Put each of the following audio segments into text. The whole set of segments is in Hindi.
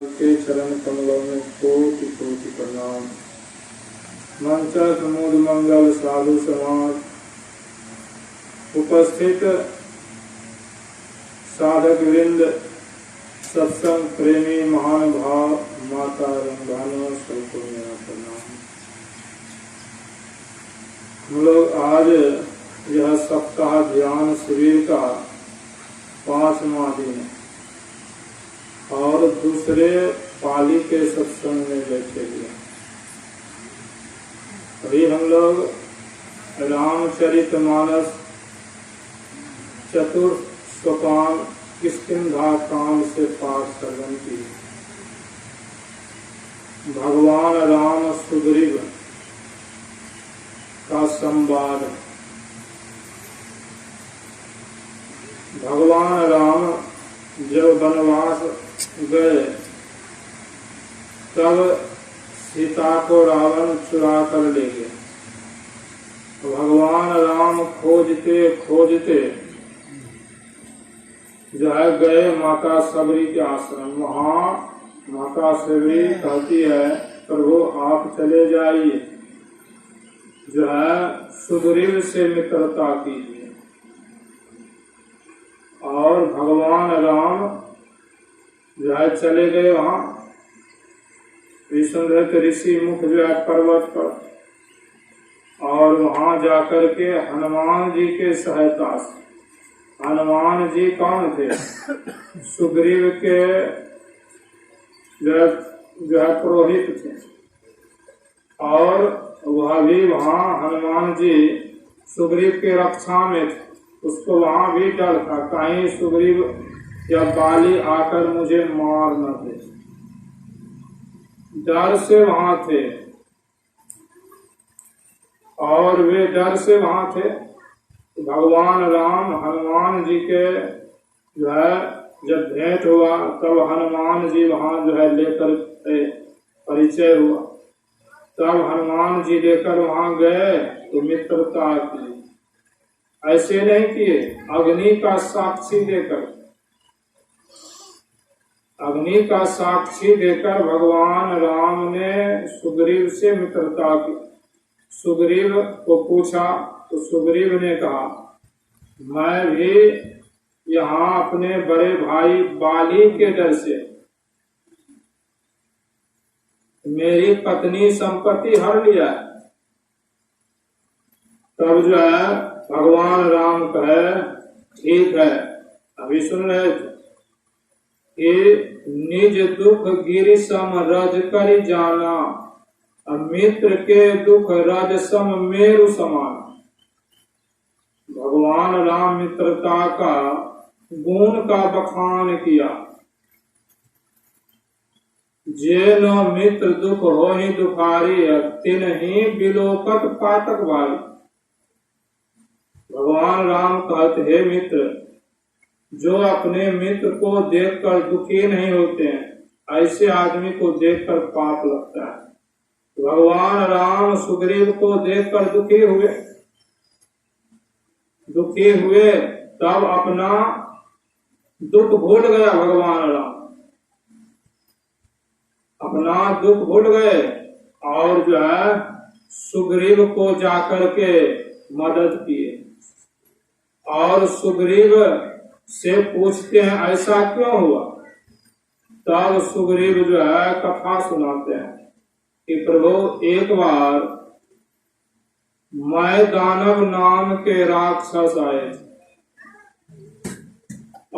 के चरण कमलों में कोटि कोटि प्रणाम। मंच समूद मंगल साधु समाज उपस्थित साधक वृंद, सत्संग प्रेमी महानुभाव, माता रंगानो सबको मेरा प्रणाम। हम लोग आज यह सप्ताह ध्यान शिविर का 5वां दिन है और दूसरे पाली के सत्संग में बैठे हुए। अभी हम लोग रामचरितमानस चतुर्थ सोपान किष्किंधा कांड से पाठ श्रवण की। भगवान राम सुग्रीव का संवाद। भगवान राम जब वनवास गए तब सीता को रावण चुरा कर ले गया। भगवान राम खोजते खोजते जो है गए माता सबरी के आश्रम। वहाँ माता सबरी कहती है, प्रभु आप चले जाइए, जो है सुग्रीव से मित्रता कीजिए। और भगवान राम जो है चले गए वहाँ। विष्णु ऋषि मुख जो है पर्वत पर, और वहाँ जाकर के हनुमान जी के सहायता से, हनुमान जी कौन थे? सुग्रीव के जो है पुरोहित थे। और वह भी वहाँ हनुमान जी सुग्रीव के रक्षा में थे। उसको वहाँ भी डर था, कहीं सुग्रीव या बाली आकर मुझे मार न दे, डर से वहाँ थे। और वे डर से वहाँ थे। भगवान राम हनुमान जी के जो है जब भेंट हुआ तब हनुमान जी वहाँ जो है लेकर परिचय हुआ। तब हनुमान जी लेकर वहाँ गए तो मित्रता की। ऐसे नहीं किए, अग्नि का साक्षी देकर, अग्नि का साक्षी देकर भगवान राम ने सुग्रीव से मित्रता की। सुग्रीव को पूछा तो सुग्रीव ने कहा, मैं भी यहाँ अपने बड़े भाई बाली के डर से मेरी पत्नी संपत्ति हर लिया। तब जो है भगवान राम कहे, ठीक है। अभी सुन रहे थे कि निज दुख गिरि सम रज करि जाना, मित्र के दुख रज सम मेरु समान। भगवान राम मित्रता का गुण का बखान किया। जे न मित्र दुख हो ही दुखारी, तिन ही बिलोकत पातक वाली। भगवान राम कहते हैं, मित्र जो अपने मित्र को देखकर दुखी नहीं होते हैं, ऐसे आदमी को देखकर पाप लगता है। भगवान राम सुग्रीव को देखकर दुखी हुए, तब अपना दुख भूल गया। भगवान राम अपना दुख भूल गए और जो है सुग्रीव को जाकर के मदद किए। और सुग्रीव से पूछते हैं ऐसा क्यों हुआ? तब सुग्रीव जो है कथा सुनाते हैं कि प्रभु एक बार मैं दानव नाम के राक्षस आए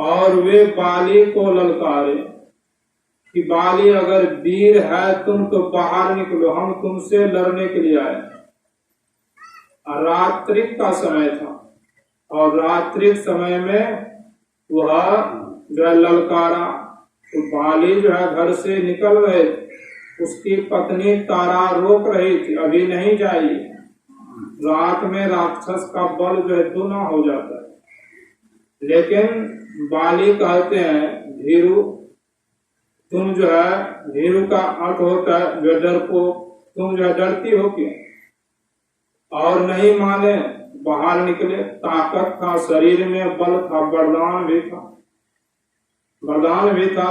और वे बाली को ललकारे कि बाली अगर वीर है तुम तो बाहर निकलो, हम तुमसे लड़ने के लिए आए। रात्रि का समय था और रात्रि समय में वह जो है ललकारा तो बाली जो है घर से निकल गए। उसकी पत्नी तारा रोक रही थी, अभी नहीं जाइए। रात में राक्षस का बल जो है दुना हो जाता है। लेकिन बाली कहते हैं, भीरू तुम जो है, भीरू का अर्थ होता है जो डरपोक, तुम जो है डरती हो क्यों? और नहीं माने, बाहर निकले। ताकत था, शरीर में बल था, वरदान भी था।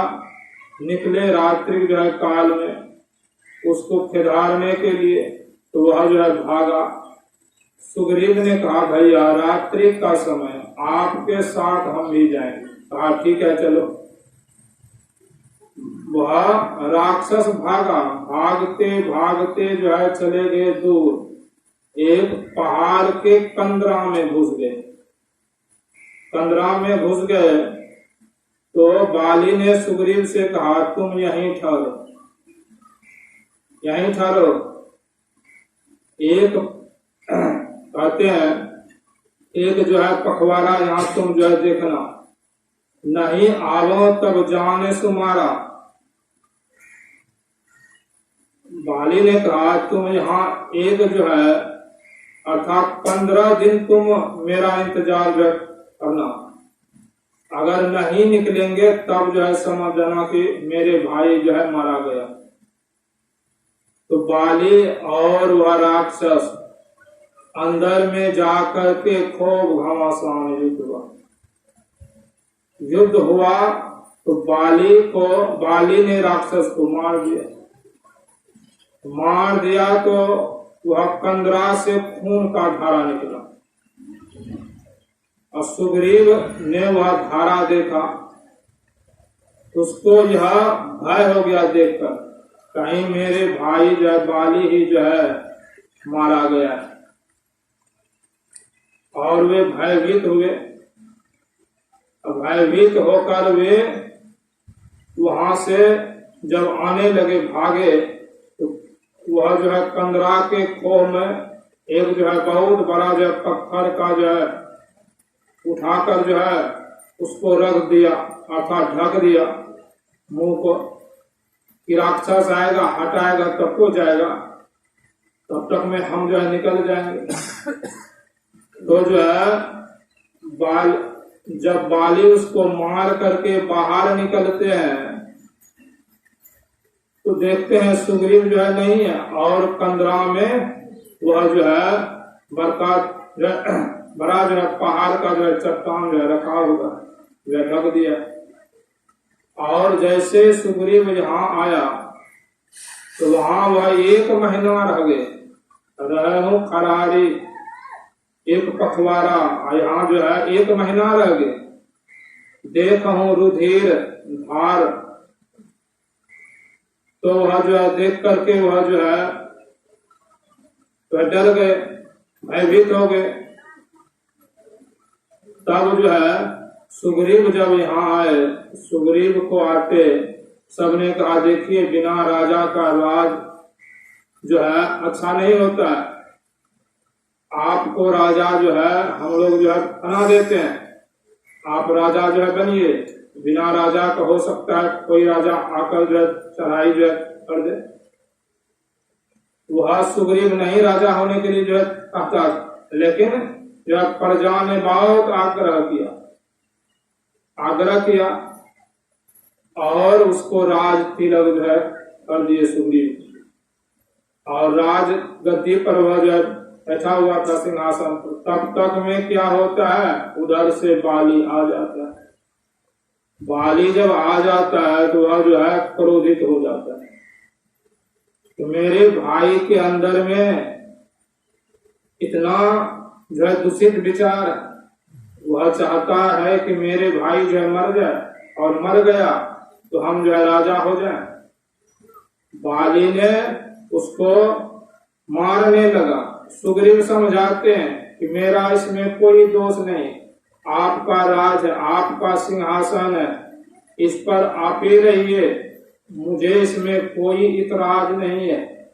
निकले रात्रि जो है काल में उसको खिदारने के लिए, तो वह जो है भागा। सुग्रीव ने कहा भैया रात्रि का समय आपके साथ हम भी जाएंगे। कहा ठीक है चलो। वह राक्षस भागा, भागते भागते जो है चले गए दूर, एक पहाड़ के कंदरा में घुस गए। कंदरा में घुस गए तो बाली ने सुग्रीव से कहा तुम यहीं ठहरो, यहीं ठहरो। एक कहते हैं एक जो है पखवाड़ा यहाँ तुम जो है देखना, नहीं आवो तब जाने सुमारा। बाली ने कहा तुम यहाँ एक जो है अर्थात 15 दिन तुम मेरा इंतजार करना, अगर नहीं निकलेंगे तब जो है समझ जाना कि मेरे भाई जो है मारा गया। तो बाली और वह राक्षस अंदर में जाकर के खूब घमासान युद्ध हुआ। युद्ध हुआ तो बाली ने राक्षस को मार दिया तो वह कंदरा से खून का धारा निकला। और सुग्रीव ने वह धारा देखा, उसको यह भय हो गया देखकर, कहीं मेरे भाई जो है बाली ही जो है मारा गया। और वे भयभीत हुए। भयभीत होकर वे वहां से जब आने लगे भागे, तो वह जो है कंदरा के खोह में एक जो है बहुत बड़ा जो है पत्थर का जो है उठाकर जो है उसको रख दिया, अर्थात ढक दिया मुंह को, कि राक्षस आएगा हटाएगा तब को जाएगा, तब तक में हम जो है निकल जाएंगे। तो जो है जब बाली उसको मार करके बाहर निकलते हैं तो देखते हैं सुग्रीव जो है नहीं है, और कंदरा में वह जो है बड़ा जो है पहाड़ का जो है चट्टान जो है रखा हुआ वह ढक दिया। और जैसे सुग्रीव यहाँ आया तो वहां वह 1 महीना रह गए, रहनु खरारी एक पखवाड़ा, यहाँ जो है 1 महीना रह गए। देखूं रुधिर धार, तो वह जो है देख करके वह जो है वह डर गए, भयभीत हो गए। तब जो है सुग्रीव जब यहाँ आए, सुग्रीव को आते सबने कहा देखिए बिना राजा का राज जो है अच्छा नहीं होता है, आपको राजा जो है हम लोग जो है बना देते हैं, आप राजा जो है बनिए। बिना राजा का हो सकता है कोई राजा आकर जो है चढ़ाई जो है कर दे। वह सुग्रीव नहीं राजा होने के लिए जो है कहता, लेकिन जो प्रजा ने बहुत आग्रह किया और उसको राज तिलक जो है कर दिए सुग्रीव। और राज गद्दी पर वह जो है बैठा हुआ था सिंहासन पर। तब तक में क्या होता है, उधर से बाली आ जाता है। बाली जब आ जाता है तो वह जो है क्रोधित हो जाता है, तो मेरे भाई के अंदर में इतना जो है दूषित विचार, वह चाहता है कि मेरे भाई जो है मर जाए, और मर गया तो हम जो है राजा हो जाए। बाली ने उसको मारने लगा। सुग्रीव समझाते हैं कि मेरा इसमें कोई दोष नहीं, आपका राज है, आपका सिंहासन है, इस पर आप ही रहिए, मुझे इसमें कोई इतराज नहीं है।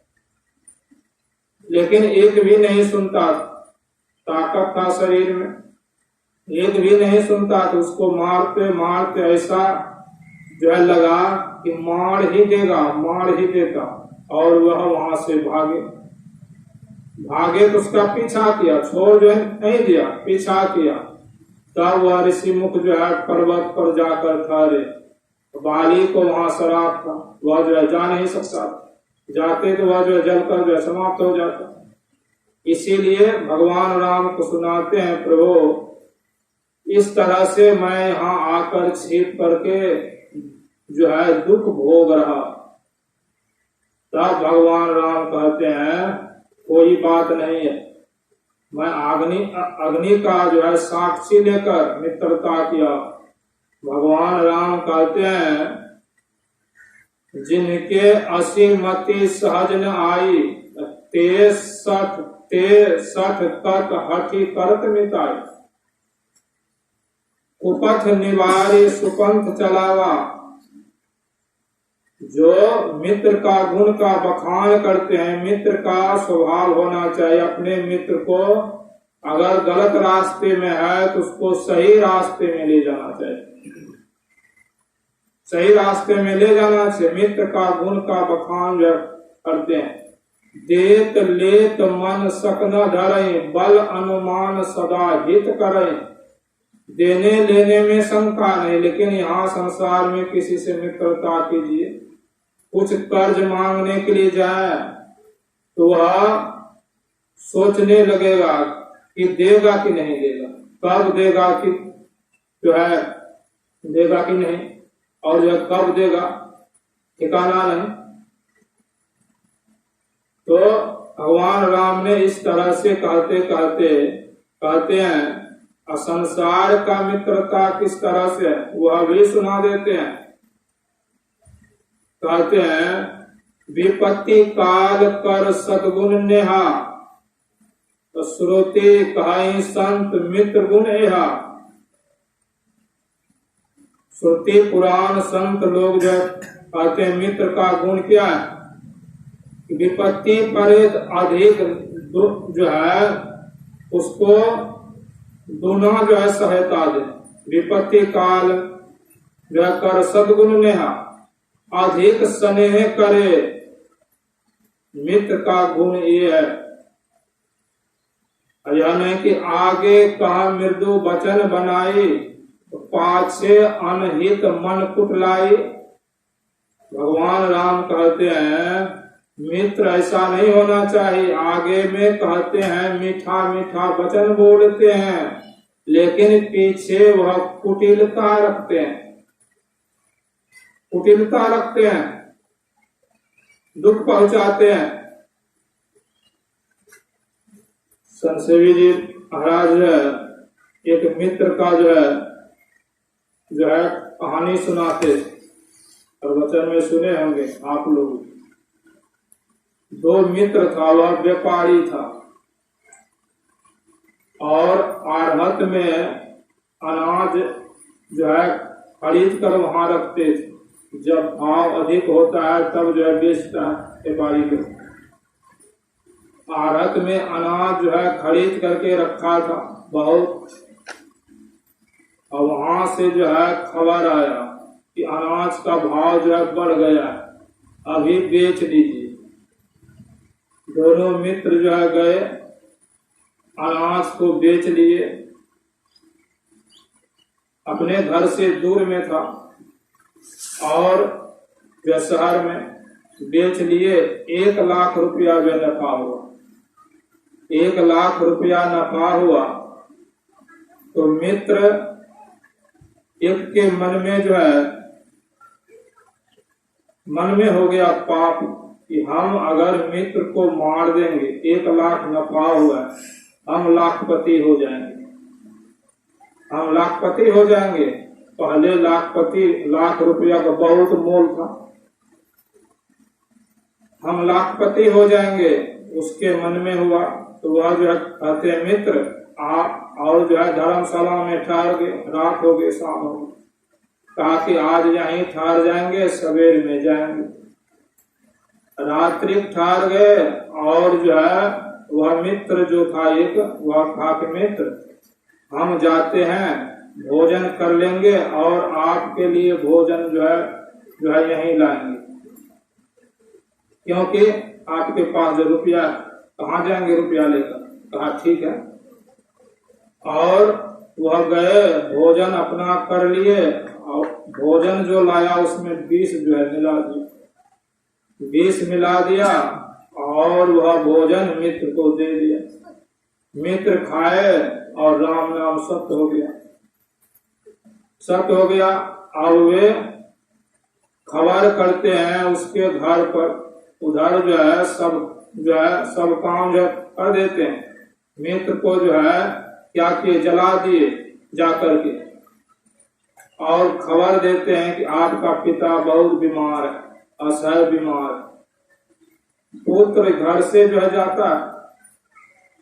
लेकिन एक भी नहीं सुनता, ताकत था शरीर में, एक भी नहीं सुनता। तो उसको मारते मारते ऐसा जो है लगा कि मार ही देगा, और वह वहां से भागे तो उसका पीछा किया, छोड़ जो है नहीं दिया, पीछा किया। तब वह ऋषि मुख जो है पर्वत पर जाकर ठहरे। बाली को वहां शराब था, वह जो है जा नहीं सकता, जाते तो वह जो है जलकर जो है समाप्त हो जाता। इसीलिए भगवान राम को सुनाते हैं, प्रभु इस तरह से मैं यहाँ आकर छिप करके जो है दुख भोग रहा। तब भगवान राम कहते हैं कोई बात नहीं है, मैं अग्नि का जो है साक्षी लेकर मित्रता किया। भगवान राम कहते हैं जिनके असी मति सहज न आई, ते सठ कत हठी करत मिटाई। कुपथ निवारी सुपंथ चलावा। जो मित्र का गुण का बखान करते हैं, मित्र का स्वभाव होना चाहिए अपने मित्र को अगर गलत रास्ते में है तो उसको सही रास्ते में ले जाना चाहिए, सही रास्ते में ले जाना चाहिए। मित्र का गुण का बखान करते हैं। देत लेत मन सकना धरे, बल अनुमान सदा हित करे। देने लेने में शंका नहीं, लेकिन यहाँ संसार में किसी से मित्रता कीजिए, कुछ कर्ज मांगने के लिए जाए तो वह सोचने लगेगा कि देगा कि नहीं देगा, कब देगा कि जो है देगा कि नहीं, और यह कब देगा ठिकाना नहीं। तो भगवान राम ने इस तरह से कहते हैं संसार का मित्रता किस तरह से है वह भी सुना देते हैं। कहते हैं विपत्ति काल कर सद्गुण नेहा, श्रुति कहाई संत मित्र गुण एहा। श्रुति पुराण संत लोग जो कहते हैं मित्र का गुण क्या है, विपत्ति पर अधिक जो है उसको दोनों जो है सहायता दे। विपत्ति काल जो है कर सद्गुण नेहा, अधिक स्नेह करे। मित्र का गुण ये है, यह नहीं कि आगे कहा मृदु वचन बनाई, पाछे अनहित मन कुटलाई। भगवान राम कहते हैं मित्र ऐसा नहीं होना चाहिए, आगे में कहते हैं मीठा मीठा वचन बोलते हैं लेकिन पीछे वह कुटिलता रखते हैं, कुटिलता रखते हैं, दुख पहुंचाते हैं। संसेवी जी महाराज जो है एक मित्र का जो है कहानी सुनाते, और वचन में सुने होंगे आप लोग। दो मित्र था, वह व्यापारी था और आढ़त में अनाज जो है खरीद कर वहां रखते थे। जब भाव अधिक होता है तब जो है बेचता है व्यापारी को। आढ़त में अनाज जो है खरीद करके रखा था बहुत, और वहां से जो है खबर आया कि अनाज का भाव जो है बढ़ गया, अभी बेच दीजिए। दोनों मित्र जो है गए, अनाज को बेच लिए। अपने घर से दूर में था और जो शहर में बेच लिए। 1 लाख रुपया जो नफा हुआ, 1 लाख रुपया नफा हुआ। तो मित्र एक के मन में जो है मन में हो गया पाप कि हम अगर मित्र को मार देंगे, 1 लाख नफा हुआ, हम लाखपति हो जाएंगे, हम लाखपति हो जाएंगे। पहले लाख रुपया का बहुत मोल था, हम लाखपति हो जाएंगे, उसके मन में हुआ। तो वह जो है कहते हैं मित्र आप और जो है धर्मशाला में ठहर गए, रात हो गई, शाम हो गई, कहा कि आज यहीं ठहर जाएंगे, सवेरे में जाएंगे। रात्रि ठहर गए और जो है वह मित्र जो था एक, वह कहा कि मित्र हम जाते हैं, भोजन कर लेंगे और आपके लिए भोजन जो है यहीं लाएंगे, क्योंकि आपके पास जो रुपया, कहाँ जाएंगे रुपया लेकर। कहा ठीक है। और वह गए, भोजन अपना कर लिए, और भोजन जो लाया उसमें 20 जो है मिला दिया, 20 मिला दिया और वह भोजन मित्र को दे दिया। मित्र खाए और राम नाम सत्य हो गया, सत्य हो गया। अब वे खबर करते हैं उसके घर पर, उधर जो है सब काम जो कर देते हैं। मित्र को जो है क्या किए, जला दिए जाकर के, और खबर देते हैं कि आपका पिता बहुत बीमार है, असह्य बीमार है। पुत्र घर से जो है जाता है,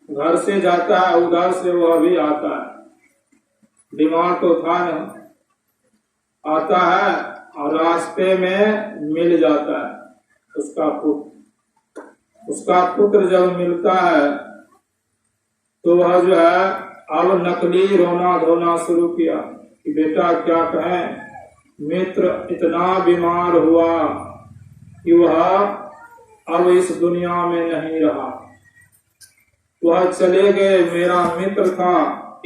घर से जाता है, उधर से वह भी आता है, बीमार तो था नहीं, आता है और रास्ते में मिल जाता है उसका पुत्र। उसका पुत्र जब मिलता है तो वह जो है अब नकली रोना धोना शुरू किया कि बेटा क्या कहें, मित्र इतना बीमार हुआ कि वह अब इस दुनिया में नहीं रहा, वह चले गए। मेरा मित्र था,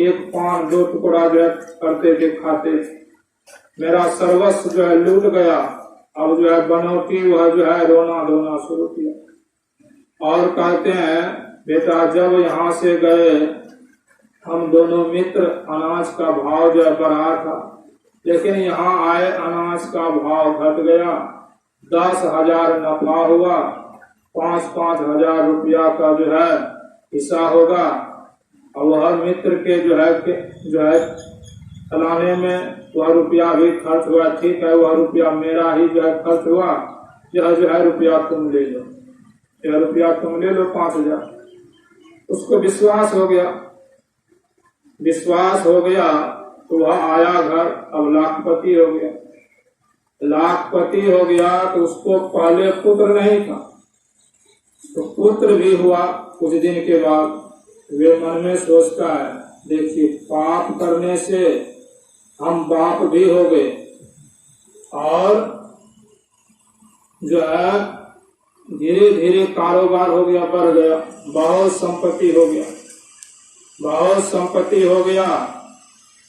एक पान 2 टुकड़ा जो है करते थे, खाते थे, मेरा सर्वस्व जो है लूट गया। अब जो है बनौटी वह जो है रोना धोना शुरू किया और कहते हैं बेटा जब यहाँ से गए हम दोनों मित्र, अनाज का भाव जो है बढ़ा था, लेकिन यहाँ आए अनाज का भाव घट गया। 10,000 नफा हुआ, 5-5 हजार रुपया का जो है हिस्सा होगा। और वह मित्र के जो है चलाने में वह रुपया भी खर्च हुआ, ठीक है वह रुपया मेरा ही जो है खर्च हुआ, यह जो है रुपया तुम ले लो, यह रुपया तुम ले लो 5,000। उसको विश्वास हो गया, विश्वास हो गया तो वह आया घर, अब लाखपति हो गया। लाखपति हो गया तो उसको पहले पुत्र नहीं था, तो पुत्र भी हुआ। कुछ दिन के बाद वे मन में सोचता है देखिए पाप करने से हम बाप भी हो गए और जो है धीरे धीरे कारोबार हो गया, बढ़ गया, बहुत संपत्ति हो गया, बहुत संपत्ति हो गया,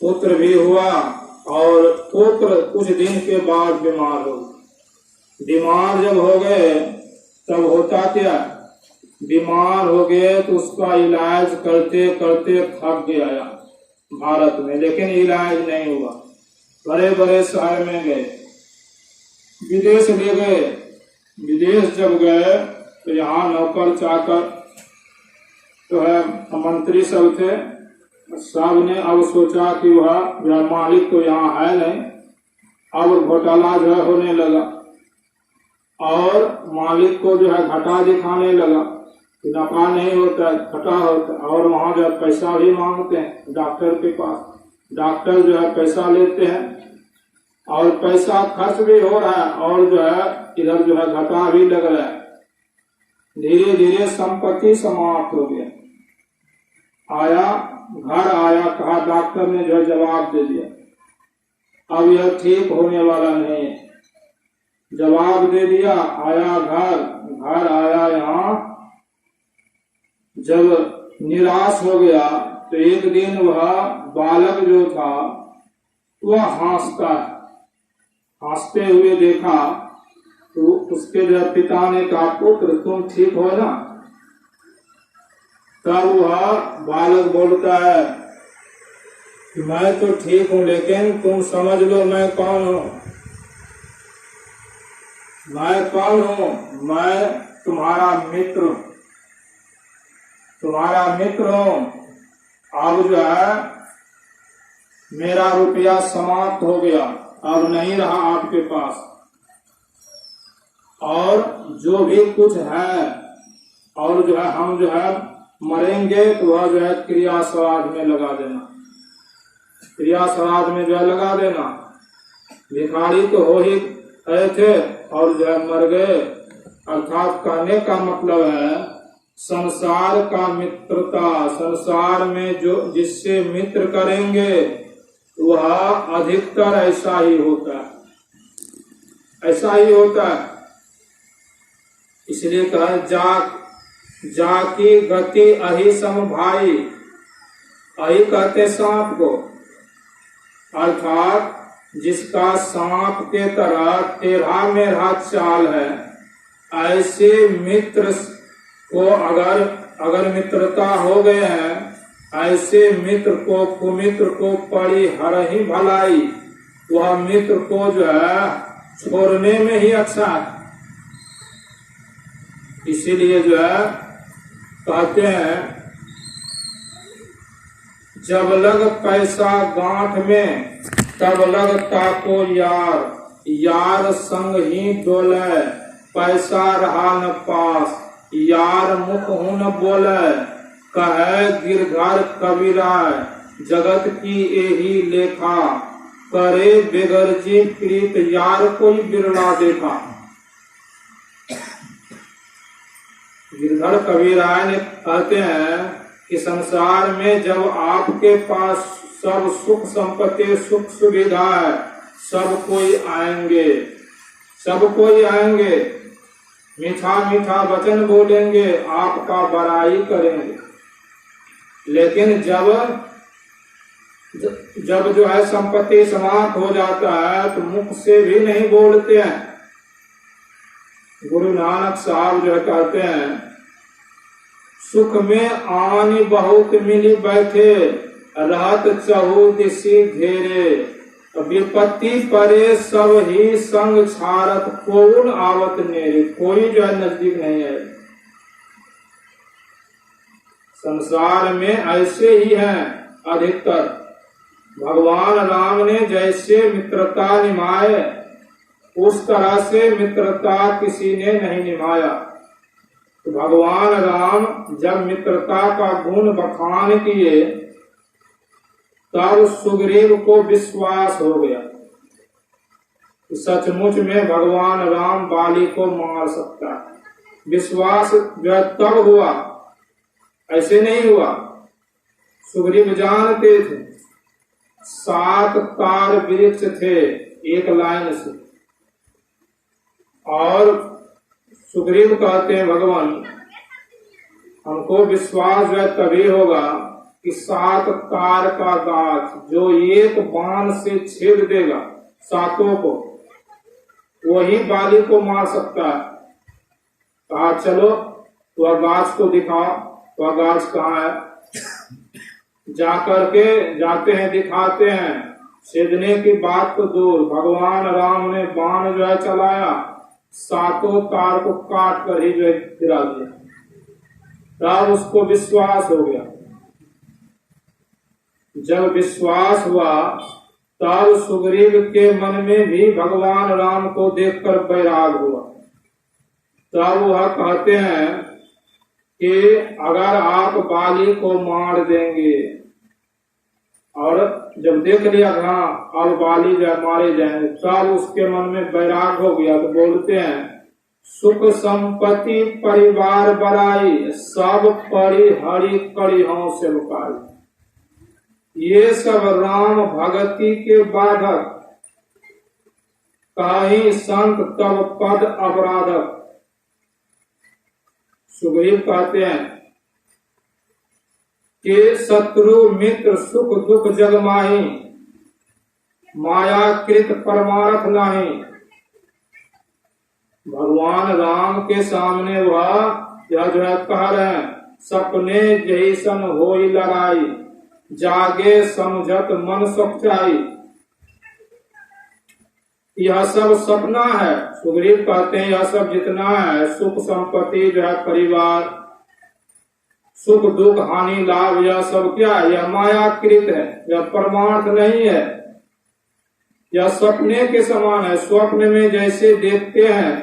पुत्र भी हुआ। और पुत्र कुछ दिन के बाद बीमार हो, बीमार जब हो गए तब होता क्या, बीमार हो गए तो उसका इलाज करते करते थक गया भारत में, लेकिन इलाज नहीं हुआ। बड़े बड़े शहर में गए, विदेश ले गए। विदेश जब गए तो यहाँ नौकर चाकर तो है मंत्री सब थे, सब ने अब सोचा कि वह मालिक तो यहाँ है नहीं, अब घोटाला जो है होने लगा और मालिक को जो है घाटा दिखाने लगा, नफा नहीं होता है घाटा होता है। और वहाँ जो है पैसा भी मांगते हैं डॉक्टर के पास, डॉक्टर जो है पैसा लेते हैं और पैसा खर्च भी हो रहा है और जो है इधर जो है घाटा भी लग रहा है। धीरे धीरे संपत्ति समाप्त हो गया। आया घर आया, कहा डॉक्टर ने जो है जवाब दे दिया, अब यह ठीक होने वाला नहीं है, जवाब दे दिया। आया घर आया, यहाँ जब निराश हो गया तो एक दिन वह बालक जो था वह हंसते हुए देखा तो उसके जो पिता ने कहा पुत्र तुम ठीक हो ना। तब वह बालक बोलता है कि मैं तो ठीक हूँ, लेकिन तुम समझ लो मैं कौन हूँ, मैं कौन हूँ, मैं तुम्हारा मित्र हूँ, तुम्हारा मित्र हूँ। अब जो है मेरा रुपया समाप्त हो गया, अब नहीं रहा आपके पास, और जो भी कुछ है और जो है हम जो है मरेंगे तो वह जो है क्रिया श्राद्ध में लगा देना, क्रिया श्राद्ध में जो है लगा देना। भिखारी तो हो ही गए थे और जो है मर गए। अर्थात कहने का मतलब है संसार का मित्रता, संसार में जो जिससे मित्र करेंगे वह अधिकतर ऐसा ही होता है, ऐसा ही होता है। इसलिए कहा जाकी गति अहि सम भाई, अहि कहते सांप को, अर्थात जिसका सांप के तरह टेढ़ा मेढ़ा चाल है, ऐसे मित्र को अगर मित्रता हो गए हैं, ऐसे मित्र को कुमित्र को पड़ी हर ही भलाई, वह मित्र को जो है छोड़ने में ही अच्छा है। इसीलिए जो है कहते हैं, जब लग पैसा गांठ में तब लग ताको यार, यार संग ही डोले पैसा रहा न पास, यार मुख हूं न बोले कहे गिरधर कबीराय, जगत की यही लेखा करे बेगरजी प्रीत, यार कोई बिरला देखा। गिरधर कबीराय ने कहते हैं कि संसार में जब आपके पास सब सुख संपत्ति सुख सुविधा है, सब कोई आएंगे, सब कोई आएंगे, मीठा मीठा वचन बोलेंगे, आपका बड़ाई करेंगे, लेकिन जब जो है संपत्ति समाप्त हो जाता है तो मुख से भी नहीं बोलते हैं। गुरु नानक साहब जो कहते हैं, सुख में आनी बहुत मिली बैठे, रहत चहु दिशि घेरे, विपत्ति परे सब ही संग छारत, कौन आवत नेरे, कोई जो है नजदीक नहीं है। संसार में ऐसे ही हैं अधिकतर। भगवान राम ने जैसे मित्रता निभाए उस तरह से मित्रता किसी ने नहीं निभाया। तो भगवान राम जब मित्रता का गुण बखान किए तब सुग्रीव को विश्वास हो गया कि सचमुच में भगवान राम बाली को मार सकता है। विश्वास तब हुआ, ऐसे नहीं हुआ। सुग्रीव जानते थे 7 तार वृक्ष थे एक लाइन से, और सुग्रीव कहते हैं भगवान हमको विश्वास जो है तभी होगा कि 7 तार का गाछ जो एक बाण से छेद देगा 7 को, वही बाली को मार सकता है। कहा चलो वह गाछ को दिखाओ, वह गाछ कहाँ है। जाकर के जाते हैं, दिखाते हैं, छेदने की बात तो दूर, भगवान राम ने बाण जो है चलाया, 7 तार को काट कर ही जो है गिरा दिया। तब उसको विश्वास हो गया। जब विश्वास हुआ तब सुग्रीव के मन में भी भगवान राम को देखकर बैराग हुआ। तब वह कहते हैं कि अगर आप बाली को मार देंगे, और जब देख लिया हाँ अब बाली जो मारे जाएंगे, तब उसके मन में बैराग हो गया। तो बोलते हैं सुख संपत्ति परिवार बड़ाई, सब परि हरि करी हूं सेवकाई, ये सब राम भगति के बाधक, काहि संत तब पद अपराधक। सुग्रीव कहते हैं कि शत्रु मित्र सुख दुख जग माही, माया कृत परमार्थ नाही। भगवान राम के सामने वह यह जो है कह रहे हैं, सपने जैसन होई लड़ाई, जागे समझत मन सच्चाई। यह सब सपना है। सुग्रीव कहते हैं यह सब जितना है सुख संपत्ति जो है परिवार, सुख दुख हानि लाभ, यह सब क्या है, यह मायाकृत है, यह परमार्थ नहीं है, यह सपने के समान है। स्वप्न में जैसे देखते हैं,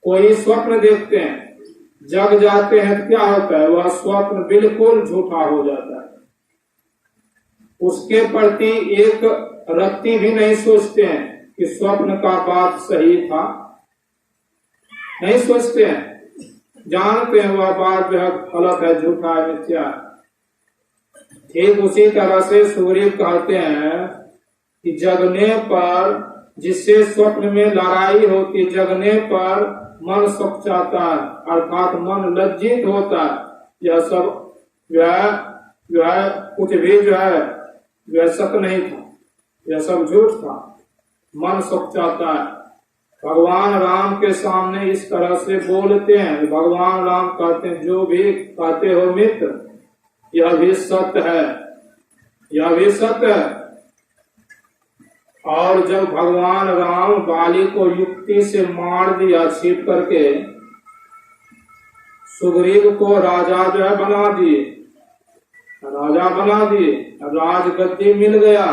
कोई स्वप्न देखते हैं, जग जाते हैं तो क्या होता है, वह स्वप्न बिल्कुल झूठा हो जाता है। उसके प्रति एक रत्ती भी नहीं सोचते हैं कि स्वप्न का बात सही था, नहीं सोचते हैं, जानते हैं वह बात जो है गलत है, झूठा है, मिथ्या है। ठीक उसी तरह से सुग्रीव कहते हैं कि जगने पर, जिससे स्वप्न में लड़ाई होती, जगने पर मन सकुचाता है, अर्थात मन लज्जित होता है। यह सब जो है कुछ भी जो है सत नहीं था, यह सब झूठ था, मन सकुचाता है। भगवान राम के सामने इस तरह से बोलते हैं। भगवान राम कहते हैं जो भी कहते हो मित्र, यह भी सत्य है, यह भी सत्य है। और जब भगवान राम बाली को युक्ति से मार दिया छीप करके, सुग्रीव को राजा जो है बना दिए, राजा बना दिए, राजगद्दी मिल गया।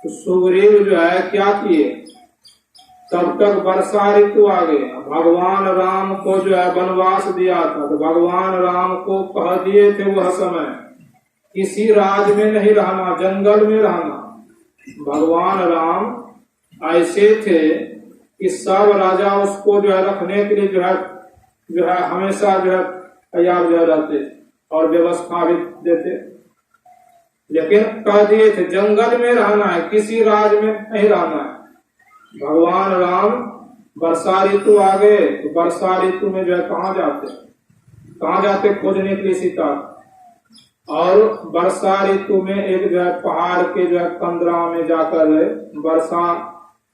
तो सुग्रीव जो है क्या किए, तब तक वर्षा ऋतु आ गई। भगवान राम को जो है वनवास दिया था, तो भगवान राम को कह दिए थे वह समय किसी राज में नहीं रहना, जंगल में रहना। भगवान राम ऐसे थे कि सब राजा उसको जो है रखने के लिए जो है हमेशा जो है तैयार जो रहते और व्यवस्था भी देते, लेकिन कह दिए थे जंगल में रहना है, किसी राज में नहीं रहना है। भगवान राम वर्षा ऋतु आ गए, तो वर्षा ऋतु में जो है कहाँ जाते खोजने के लिए सीता। और वर्षा ऋतु में एक जो है पहाड़ के जो है कंदरा में जाकर वर्षा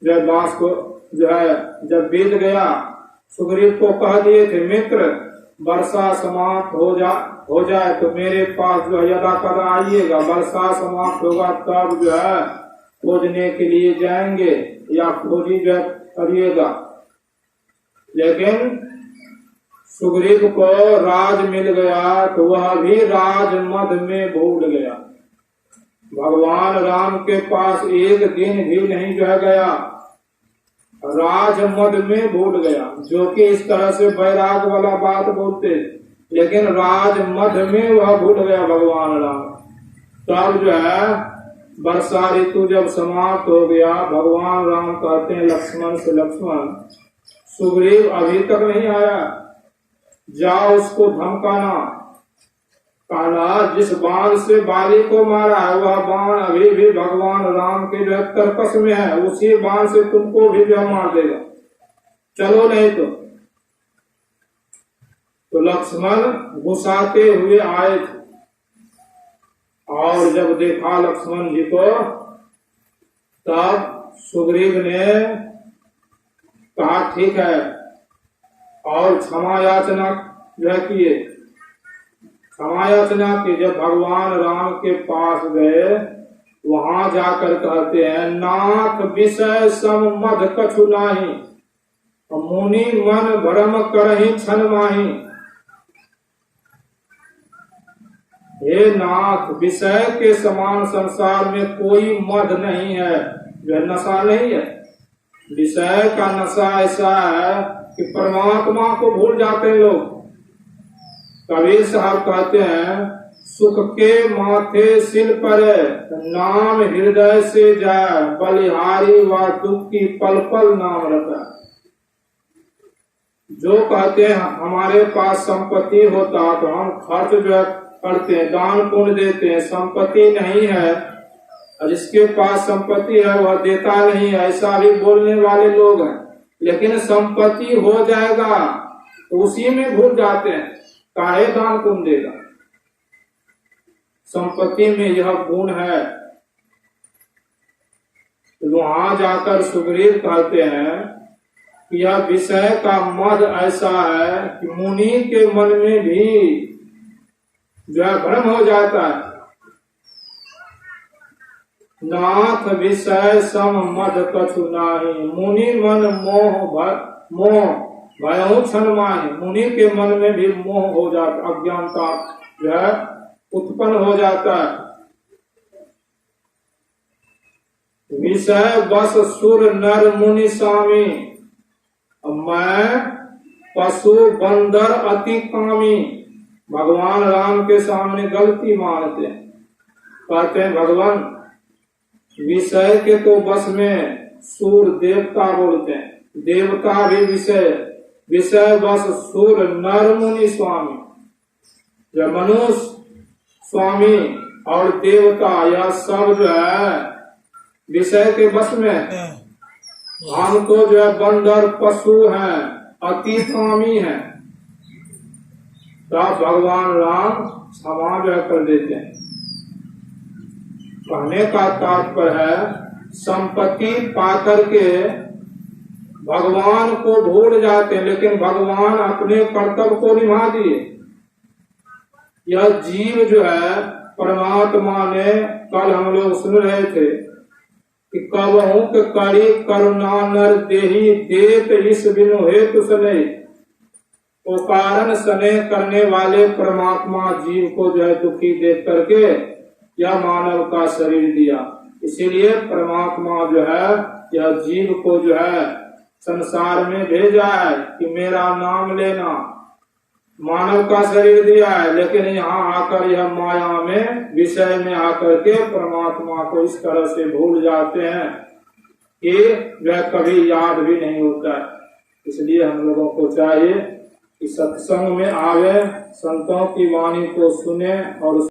जो है बांस को जो है जब बीत गया, सुग्रीव को कह दिए थे मित्र वर्षा समाप्त हो जाए तो मेरे पास जो है यदा कदा आइएगा, वर्षा समाप्त होगा तब जो है खोजने के लिए जाएंगे या खोजी जो करिएगा। लेकिन सुग्रीव को राज मिल गया तो वह भी राज मद में भूल गया। भगवान राम के पास एक दिन भी नहीं जो है गया, राज मद में भूल गया, जो कि इस तरह से वैराग वाला बात बोलते, लेकिन राज मद में वह भूल गया भगवान राम। तब जो है वर्षा ऋतु जब समाप्त हो गया, भगवान राम कहते हैं लक्ष्मण से, लक्ष्मण सुग्रीव अभी तक नहीं आया, जाओ उसको धमकाना, कहना जिस बाण से बाली को मारा है वह बाण अभी भी भगवान राम के जो तरकस में है, उसी बाण से तुमको भी जो मार देगा, चलो नहीं तो लक्ष्मण गुस्साते हुए आए थे। और जब देखा लक्ष्मण जी को, तब सुग्रीव ने कहा ठीक है, और क्षमा याचना जो है किए, क्षमा याचना की। जब भगवान राम के पास गए, वहां जाकर कहते हैं नाथ विषय सम मद कछु नाही, मुनि मन भ्रम करहि छन माही। हे नाथ, विषय के समान संसार में कोई मद नहीं है, जो नशा नहीं है। विषय का नशा ऐसा है कि परमात्मा को भूल जाते हैं लोग। कबीर साहब कहते हैं सुख के माथे सिल पर नाम हृदय से जाए, बलिहारी व दुख की पल पल नाम रखा। जो कहते हैं हमारे पास संपत्ति होता तो हम खर्च जो करते हैं, दान पुण्य देते हैं, संपत्ति नहीं है और जिसके पास संपत्ति है वह देता नहीं है, ऐसा भी बोलने वाले लोग हैं। लेकिन संपत्ति हो जाएगा तो उसी में भूल जाते हैं, काहे दान पुण्य देगा। संपत्ति में यह गुण है। तो वहां जाकर सुग्रीव कहते हैं कि यह विषय का मद ऐसा है कि मुनि के मन में भी जो है भ्रम हो जाता है। नाथ विषय सम मद कछु नाही, मुनि मन मोह भयहु छन माही। मुनि के मन में भी मोह हो जाता, अज्ञानता जो है उत्पन्न हो जाता है। विषय बस सुर नर मुनि स्वामी, मैं पशु बंदर अति कामी। भगवान राम के सामने गलती मानते हैं, कहते हैं भगवान विषय के तो बस में सूर देवता बोलते हैं, देवता भी विषय बस सूर नर मुनि स्वामी। जो मनुष्य स्वामी और देवता यह सब जो है विषय के बस में। हम तो जो है बंदर पशु हैं, अति कामी हैं। तब भगवान राम क्षमा जो कर देते हैं। कहने का तात्पर्य है संपत्ति पाकर के भगवान को भूल जाते हैं, लेकिन भगवान अपने कर्तव्य को निभा दिए। यह जीव जो है परमात्मा ने, कल हम लोग सुन रहे थे कि कबहू के करी करुणा नर देही देत इस बिनु हेतु सने, वो कारण सने करने वाले परमात्मा जीव को जो है दुखी देख करके यह मानव का शरीर दिया। इसीलिए परमात्मा जो है यह जीव को जो है संसार में भेजा है कि मेरा नाम लेना। मानव का शरीर दिया है, लेकिन यहाँ आकर यह माया में विषय में आकर के परमात्मा को इस तरह से भूल जाते हैं कि वह कभी याद भी नहीं होता है। इसलिए हम लोगों को चाहिए कि सत्संग में आवे, संतों की वाणी को सुने और